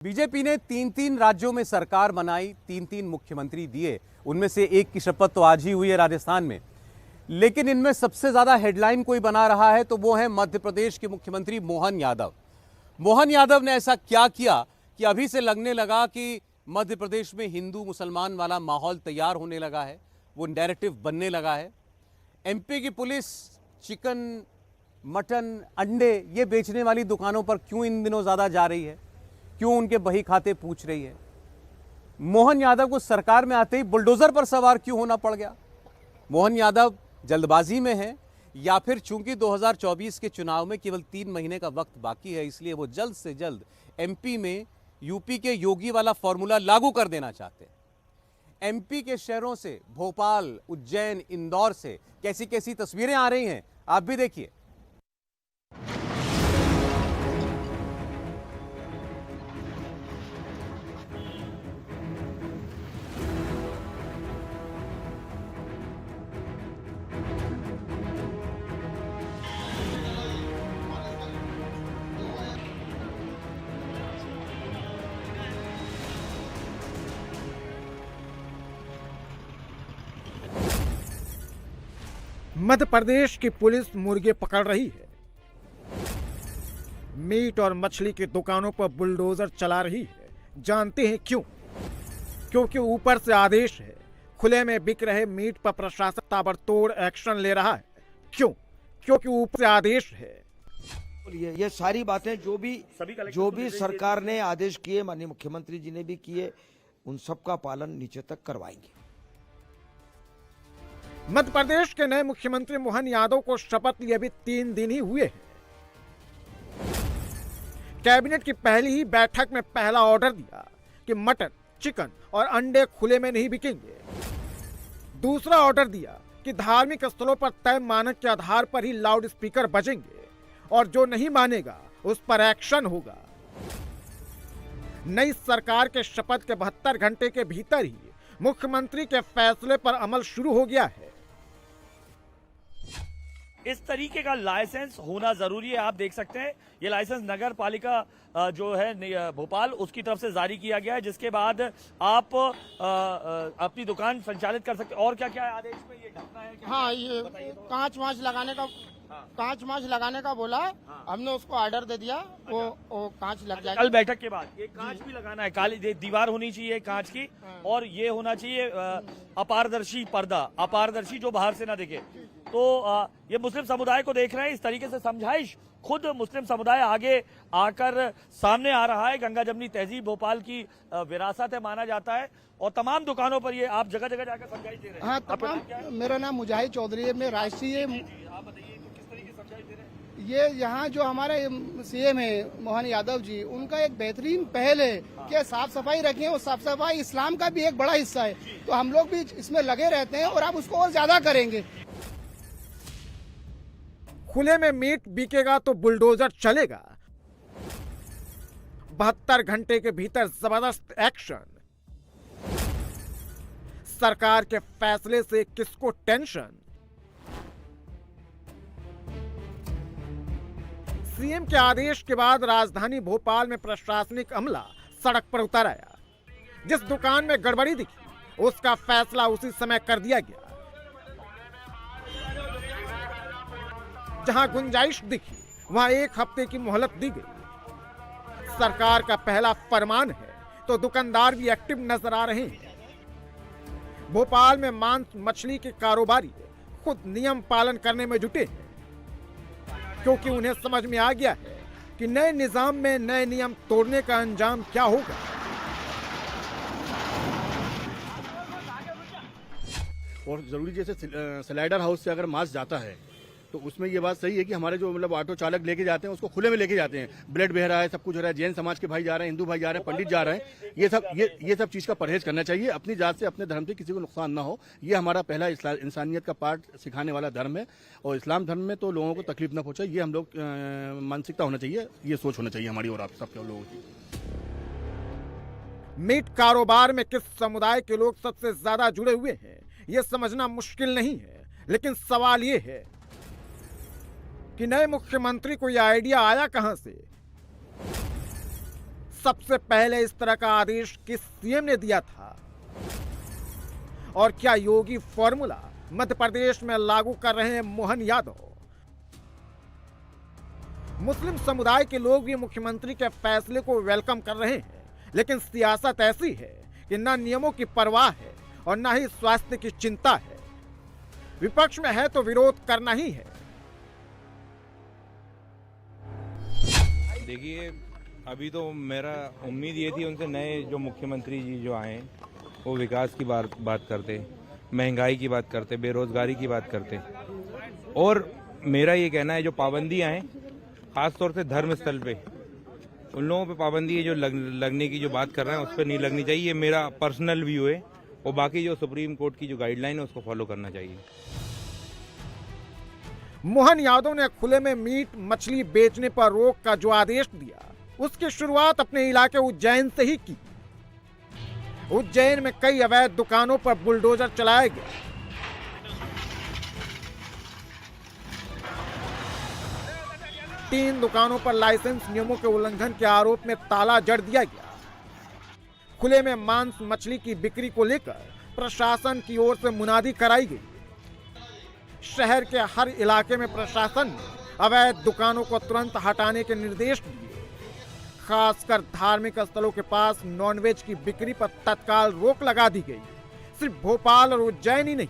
BJP ने तीन तीन राज्यों में सरकार बनाई, तीन तीन मुख्यमंत्री दिए। उनमें से एक की शपथ तो आज ही हुई है राजस्थान में। लेकिन इनमें सबसे ज्यादा हेडलाइन कोई बना रहा है तो वो है मध्य प्रदेश के मुख्यमंत्री मोहन यादव। मोहन यादव ने ऐसा क्या किया कि अभी से लगने लगा कि मध्य प्रदेश में हिंदू मुसलमान वाला माहौल तैयार होने लगा है, वो नैरेटिव बनने लगा है। एमपी की पुलिस चिकन, मटन, अंडे ये बेचने वाली दुकानों पर क्यों इन दिनों ज्यादा जा रही है, क्यों उनके बही खाते पूछ रही है? मोहन यादव को सरकार में आते ही बुलडोजर पर सवार क्यों होना पड़ गया? मोहन यादव जल्दबाजी में है या फिर चूंकि 2024 के चुनाव में केवल 3 महीने का वक्त बाकी है इसलिए वो जल्द से जल्द एमपी में यूपी के योगी वाला फॉर्मूला लागू कर देना चाहते हैं। एमपी के शहरों से, भोपाल, उज्जैन, इंदौर से कैसी कैसी तस्वीरें आ रही हैं आप भी देखिए। मध्य प्रदेश की पुलिस मुर्गे पकड़ रही है। मीट और मछली की दुकानों पर बुलडोजर चला रही है। जानते हैं क्यों? क्योंकि ऊपर से आदेश है। खुले में बिक रहे मीट पर प्रशासन ताबड़तोड़ एक्शन ले रहा है। क्यों? क्योंकि ऊपर से आदेश है। ये सारी बातें जो भी सरकार ने आदेश किए, माननीय मुख्यमंत्री जी ने भी किए, उन सब का पालन नीचे तक करवाएंगे। मध्य प्रदेश के नए मुख्यमंत्री मोहन यादव को शपथ लिए अभी 3 दिन ही हुए हैं। कैबिनेट की पहली ही बैठक में पहला ऑर्डर दिया कि मटन, चिकन और अंडे खुले में नहीं बिकेंगे। दूसरा ऑर्डर दिया कि धार्मिक स्थलों पर तय मानक के आधार पर ही लाउड स्पीकर बजेंगे और जो नहीं मानेगा उस पर एक्शन होगा। नई सरकार के शपथ के 72 घंटे के भीतर ही मुख्यमंत्री के फैसले पर अमल शुरू हो गया है। इस तरीके का लाइसेंस होना जरूरी है। आप देख सकते हैं ये लाइसेंस नगर पालिका जो है भोपाल उसकी तरफ से जारी किया गया है, जिसके बाद आप अपनी दुकान संचालित कर सकते हैं। और क्या क्या है आदेश में? ये ढकना है? हाँ, ये कांच वाँच लगाने का, कांच वाँच लगाने का बोला है। हमने उसको ऑर्डर दे दिया, वो कांच लग जाएगा। कल बैठक के बाद ये कांच भी लगाना है, काली दीवार होनी चाहिए कांच की, और ये होना चाहिए अपारदर्शी पर्दा, अपारदर्शी जो बाहर से ना दिखे। तो ये मुस्लिम समुदाय को देख रहे हैं, इस तरीके से समझाइश खुद मुस्लिम समुदाय आगे आकर सामने आ रहा है। गंगा जमनी तहजीब भोपाल की विरासत है माना जाता है, और तमाम दुकानों पर ये आप जगह जगह जाकर समझाइश दे रहे हैं। हाँ, तमाम। मेरा नाम मुजाहिद चौधरी है, मैं राष्ट्रीय। आप बताइए तो किस तरीके से समझाइश दे रहे हैं? ये यहाँ जो हमारे सीएम है मोहन यादव जी, उनका एक बेहतरीन पहल है कि साफ सफाई रखें, और साफ सफाई इस्लाम का भी एक बड़ा हिस्सा है, तो हम लोग भी इसमें लगे रहते हैं और आप उसको और ज्यादा करेंगे। खुले में मीट बिकेगा तो बुलडोजर चलेगा। 72 घंटे के भीतर जबरदस्त एक्शन। सरकार के फैसले से किसको टेंशन? सीएम के आदेश के बाद राजधानी भोपाल में प्रशासनिक अमला सड़क पर उतर आया। जिस दुकान में गड़बड़ी दिखी उसका फैसला उसी समय कर दिया गया। जहां गुंजाइश दिखी वहां 1 हफ्ते की मोहलत दी गई। सरकार का पहला फरमान है तो दुकानदार भी एक्टिव नजर आ रहे हैं। भोपाल में मांस मछली के कारोबारी खुद नियम पालन करने में जुटे हैं, क्योंकि उन्हें समझ में आ गया है कि नए निजाम में नए नियम तोड़ने का अंजाम क्या होगा। और जरूरी जैसे स्लाइडर हाउस से अगर मांस जाता है तो उसमें ये बात सही है कि हमारे जो मतलब ऑटो चालक लेके जाते हैं उसको खुले में लेके जाते हैं। ब्लड बह रहा है, सब कुछ हो रहा है, जैन समाज के भाई जा रहे हैं, हिंदू भाई जा रहे हैं, पंडित जा रहे हैं। ये सब चीज का परहेज करना चाहिए। अपनी जात से, अपने धर्म से किसी को नुकसान ना हो, ये हमारा पहला इंसानियत का पाठ सिखाने वाला धर्म है। और इस्लाम धर्म में तो लोगों को तकलीफ ना पहुंचे, ये हम लोग मानसिकता होना चाहिए, ये सोच होना चाहिए हमारी और आप सबके लोगों की। मीट कारोबार में किस समुदाय के लोग सबसे ज्यादा जुड़े हुए हैं ये समझना मुश्किल नहीं है, लेकिन सवाल ये है कि नए मुख्यमंत्री को यह आइडिया आया कहां से? सबसे पहले इस तरह का आदेश किस सीएम ने दिया था? और क्या योगी फॉर्मूला मध्य प्रदेश में लागू कर रहे हैं मोहन यादव? मुस्लिम समुदाय के लोग भी मुख्यमंत्री के फैसले को वेलकम कर रहे हैं, लेकिन सियासत ऐसी है कि न नियमों की परवाह है और न ही स्वास्थ्य की चिंता है। विपक्ष में है तो विरोध करना ही है। देखिए, अभी तो मेरा उम्मीद ये थी उनसे, नए जो मुख्यमंत्री जी जो आए वो विकास की बात करते, महंगाई की बात करते, बेरोजगारी की बात करते। और मेरा ये कहना है जो पाबंदियां हैं खासतौर से धर्म स्थल पे, उन लोगों पे पाबंदी है जो लगने की जो बात कर रहे हैं उस पर नहीं लगनी चाहिए। ये मेरा पर्सनल व्यू है। और बाकी जो सुप्रीम कोर्ट की जो गाइडलाइन है उसको फॉलो करना चाहिए। मोहन यादव ने खुले में मीट मछली बेचने पर रोक का जो आदेश दिया, उसकी शुरुआत अपने इलाके उज्जैन से ही की। उज्जैन में कई अवैध दुकानों पर बुलडोजर चलाया गया। तीन दुकानों पर लाइसेंस नियमों के उल्लंघन के आरोप में ताला जड़ दिया गया। खुले में मांस मछली की बिक्री को लेकर प्रशासन की ओर से मुनादी कराई गई। शहर के हर इलाके में प्रशासन ने अवैध दुकानों को तुरंत हटाने के निर्देश दिए। खासकर धार्मिक स्थलों के पास नॉनवेज की बिक्री पर तत्काल रोक लगा दी गई। सिर्फ भोपाल और उज्जैन ही नहीं,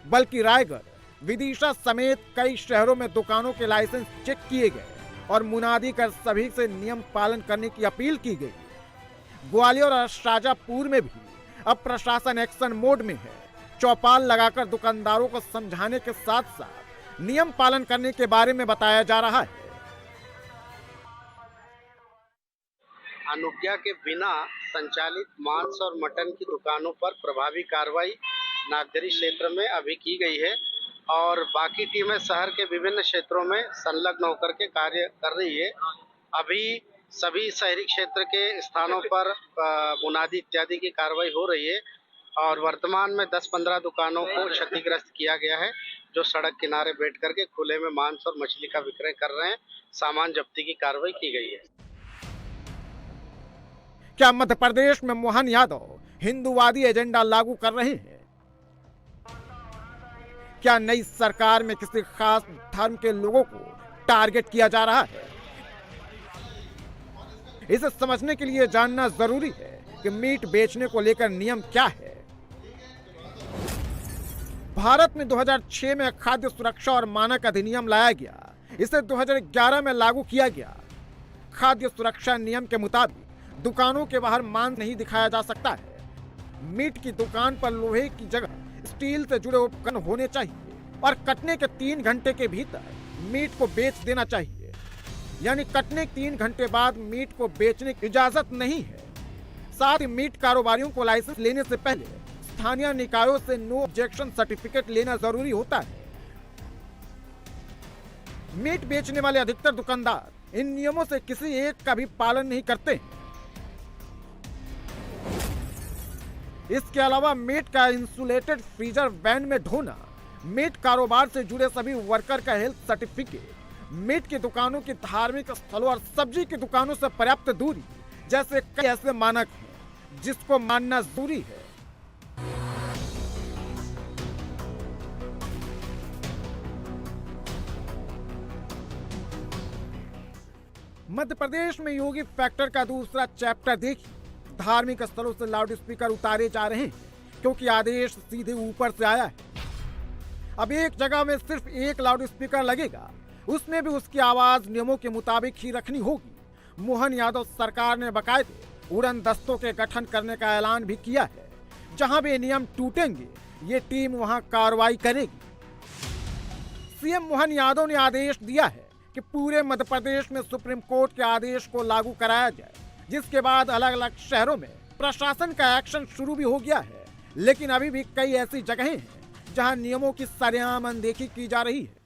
बल्कि रायगढ़, विदिशा समेत कई शहरों में दुकानों के लाइसेंस चेक किए गए और मुनादी कर सभी से नियम पालन करने की अपील की गई। ग्वालियर और शाजापुर में भी अब प्रशासन एक्शन मोड में है। चौपाल लगाकर दुकानदारों को समझाने के साथ साथ नियम पालन करने के बारे में बताया जा रहा है। अनुज्ञा के बिना संचालित मांस और मटन की दुकानों पर प्रभावी कार्रवाई नागदरी क्षेत्र में अभी की गई है और बाकी टीमें शहर के विभिन्न क्षेत्रों में संलग्न होकर के कार्य कर रही है। अभी सभी शहरी क्षेत्र के स्थानों पर मुनादी इत्यादि की कार्रवाई हो रही है और वर्तमान में 10-15 दुकानों को क्षतिग्रस्त किया गया है जो सड़क किनारे बैठ करके खुले में मांस और मछली का विक्रय कर रहे हैं। सामान जब्ती की कार्रवाई की गई है। क्या मध्य प्रदेश में मोहन यादव हिंदूवादी एजेंडा लागू कर रहे हैं? क्या नई सरकार में किसी खास धर्म के लोगों को टारगेट किया जा रहा है? इसे समझने के लिए जानना जरूरी है कि मीट बेचने को लेकर नियम क्या है। भारत में 2006 में खाद्य सुरक्षा और मानक अधिनियम लाया गया। इसे 2011 में लागू किया गया। खाद्य सुरक्षा नियम के मुताबिक दुकानों के बाहर मांस नहीं दिखाया जा सकता है। मीट की दुकान पर लोहे की जगह स्टील से जुड़े उपकरण होने चाहिए और कटने के 3 घंटे के भीतर मीट को बेच देना चाहिए। यानी कटने के 3 घंटे बाद मीट को बेचने की इजाजत नहीं है। साथ ही मीट कारोबारियों को लाइसेंस लेने से पहले स्थानीय निकायों से नो ऑब्जेक्शन सर्टिफिकेट लेना जरूरी होता है। मीट बेचने वाले अधिकतर दुकानदार इन नियमों से किसी एक का भी पालन नहीं करते हैं। इसके अलावा मीट का इंसुलेटेड फ्रीजर वैन में ढोना, मीट कारोबार से जुड़े सभी वर्कर का हेल्थ सर्टिफिकेट, मीट की दुकानों की धार्मिक स्थलों और सब्जी की दुकानों से पर्याप्त दूरी जैसे कई ऐसे मानक हैं जिसको मानना जरूरी है। मध्य प्रदेश में योगी फैक्टर का दूसरा चैप्टर देखिए। धार्मिक स्थलों से लाउड स्पीकर उतारे जा रहे हैं क्योंकि आदेश सीधे ऊपर से आया है। अब एक जगह में सिर्फ एक लाउड स्पीकर लगेगा, उसमें भी उसकी आवाज नियमों के मुताबिक ही रखनी होगी। मोहन यादव सरकार ने बाकायदे उड़न दस्तों के गठन करने का ऐलान भी किया है। जहां भी नियम टूटेंगे ये टीम वहां कार्रवाई करेगी। सीएम मोहन यादव ने आदेश दिया है कि पूरे मध्य प्रदेश में सुप्रीम कोर्ट के आदेश को लागू कराया जाए, जिसके बाद अलग अलग शहरों में प्रशासन का एक्शन शुरू भी हो गया है। लेकिन अभी भी कई ऐसी जगहें हैं जहां नियमों की सरेआम अनदेखी की जा रही है।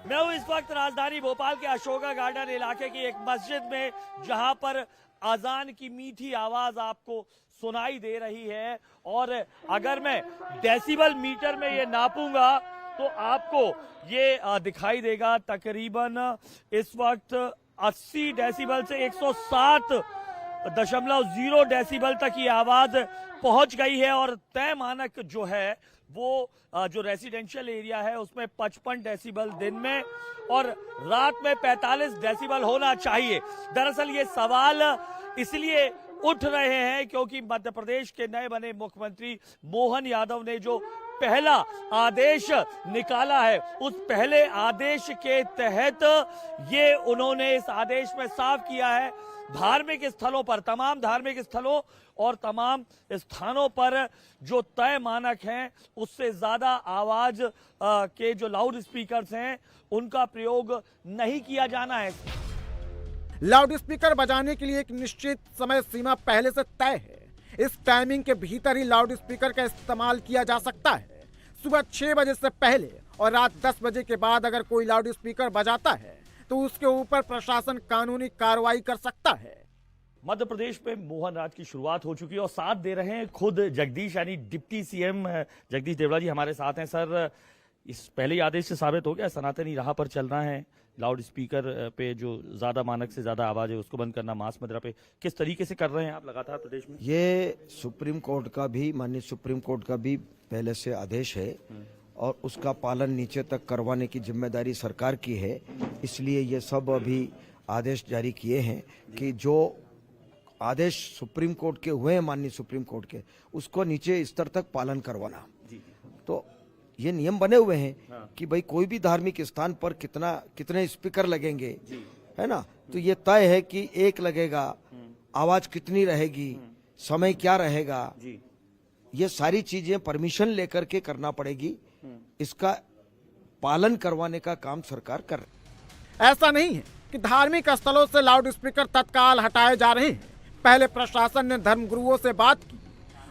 मैं हूं इस वक्त राजधानी भोपाल के अशोका गार्डन इलाके की एक मस्जिद में, जहां पर अजान की मीठी आवाज आपको सुनाई दे रही है। और अगर मैं डेसिबल मीटर में ये नापूंगा तो आपको ये दिखाई देगा तकरीबन इस वक्त 180 डेसिबल से 107.0 डेसिबल तक ये आवाज पहुंच गई है और तय मानक जो है वो जो रेसिडेंशियल एरिया है उसमें 55 डेसिबल दिन में और रात में 45 डेसिबल होना चाहिए। दरअसल ये सवाल इसलिए उठ रहे हैं क्योंकि मध्य प्रदेश के नए बने मुख्यमंत्री मोहन यादव ने जो पहला आदेश निकाला है उस पहले आदेश के तहत ये उन्होंने इस आदेश में साफ किया है धार्मिक स्थलों पर, तमाम धार्मिक स्थलों और तमाम स्थानों पर जो तय मानक हैं उससे ज्यादा आवाज के जो लाउड स्पीकर्स हैं उनका प्रयोग नहीं किया जाना है। लाउड स्पीकर बजाने के लिए एक निश्चित समय सीमा पहले से तय है। इस टाइमिंग के भीतर ही लाउड स्पीकर का इस्तेमाल किया जा सकता है। सुबह 6 बजे से पहले और रात 10 बजे के बाद अगर कोई लाउड स्पीकर बजाता है तो उसके ऊपर प्रशासन कानूनी कार्रवाई कर सकता है। मध्य प्रदेश में मोहन राज की शुरुआत हो चुकी है और साथ दे रहे हैं खुद जगदीश यानी डिप्टी सीएम जगदीश देवड़ा जी हमारे साथ हैं। सर, इस पहले ही आदेश से साबित हो गया सनातनी राह पर चलना है, लाउड स्पीकर पे जो ज्यादा मानक से ज्यादा आवाज है उसको बंद करना, मास मदिरा पे किस तरीके से कर रहे हैं आप लगातार प्रदेश में? ये सुप्रीम कोर्ट का भी, माननीय सुप्रीम कोर्ट का भी पहले से आदेश है और उसका पालन नीचे तक करवाने की जिम्मेदारी सरकार की है। इसलिए ये सब अभी आदेश जारी किए हैं कि जो आदेश सुप्रीम कोर्ट के हुए हैं, माननीय सुप्रीम कोर्ट के, उसको नीचे स्तर तक पालन करवाना। तो ये नियम बने हुए हैं कि भाई कोई भी धार्मिक स्थान पर कितने स्पीकर लगेंगे, है ना, तो ये तय है कि एक लगेगा, आवाज कितनी रहेगी, समय क्या रहेगा, ये सारी चीजें परमिशन लेकर के करना पड़ेगी। इसका पालन करवाने का काम सरकार कर रही है। ऐसा नहीं है कि धार्मिक स्थलों से लाउड स्पीकर तत्काल हटाए जा रहे हैं। पहले प्रशासन ने धर्मगुरुओं से बात की,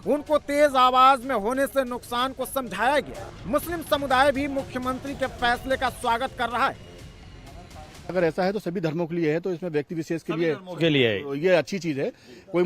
उनको तेज आवाज में होने से नुकसान को समझाया गया। मुस्लिम समुदाय भी मुख्यमंत्री के फैसले का स्वागत कर रहा है। अगर ऐसा है तो सभी धर्मों के लिए है, तो इसमें व्यक्ति विशेष के लिए है। ये अच्छी चीज है। कोई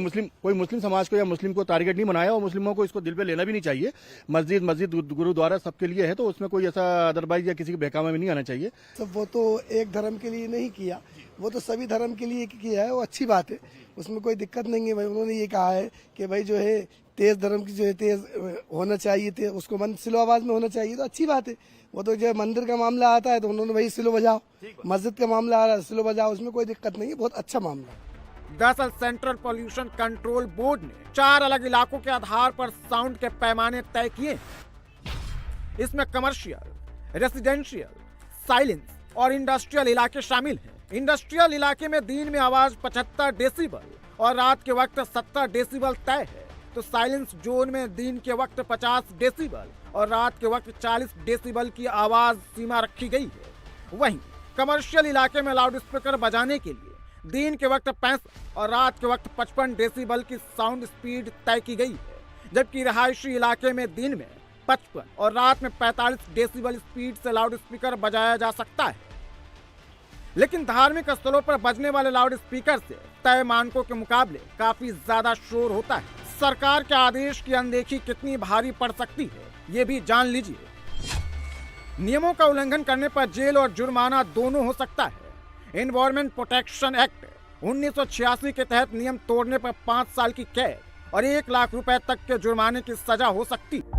मुस्लिम समाज को या मुस्लिम को टारगेट नहीं बनाया और मुस्लिमों को इसको दिल पे लेना भी नहीं चाहिए। मस्जिद गुरुद्वारा सबके लिए है, तो उसमें कोई ऐसा अदरवाइज या किसी के बहकावे में नहीं आना चाहिए। तो वो तो एक धर्म के लिए नहीं किया, वो तो सभी धर्म के लिए किया है, वो अच्छी बात है, उसमें कोई दिक्कत नहीं है। भाई उन्होंने ये कहा है कि भाई जो है तेज धर्म की जो है तेज होना चाहिए, उसको मन स्लो आवाज में होना चाहिए, तो अच्छी बात है। वो तो जो मंदिर का मामला आता है तो उन्होंने भाई स्लो बजाओ, मस्जिद का मामला आ रहा है स्लो बजाओ, उसमें कोई दिक्कत नहीं है, बहुत अच्छा मामला है। दरअसल सेंट्रल पॉल्यूशन कंट्रोल बोर्ड ने 4 अलग इलाकों के आधार पर साउंड के पैमाने तय किए। इसमें कमर्शियल, रेसिडेंशियल, साइलेंस और इंडस्ट्रियल इलाके शामिल हैं। इंडस्ट्रियल इलाके में दिन में आवाज 75 डेसिबल और रात के वक्त 70 डेसिबल तय है, तो साइलेंस जोन में दिन के वक्त 50 डेसिबल और रात के वक्त 40 डेसिबल की आवाज सीमा रखी गई है। वहीं कमर्शियल इलाके में लाउड स्पीकर बजाने के लिए दिन के वक्त 65 और रात के वक्त 55 डेसिबल की साउंड स्पीड तय की गई है, जबकि रिहायशी इलाके में दिन में 55 और रात में 45 डेसिबल स्पीड से लाउड स्पीकर बजाया जा सकता है। लेकिन धार्मिक स्थलों पर बजने वाले लाउड स्पीकर से तय मानकों के मुकाबले काफी ज्यादा शोर होता है। सरकार के आदेश की अनदेखी कितनी भारी पड़ सकती है, ये भी जान लीजिए। नियमों का उल्लंघन करने पर जेल और जुर्माना दोनों हो सकता है। एनवायरमेंट प्रोटेक्शन एक्ट 1986 के तहत नियम तोड़ने पर 5 साल की कैद और 1 लाख रुपए तक के जुर्माने की सजा हो सकती है।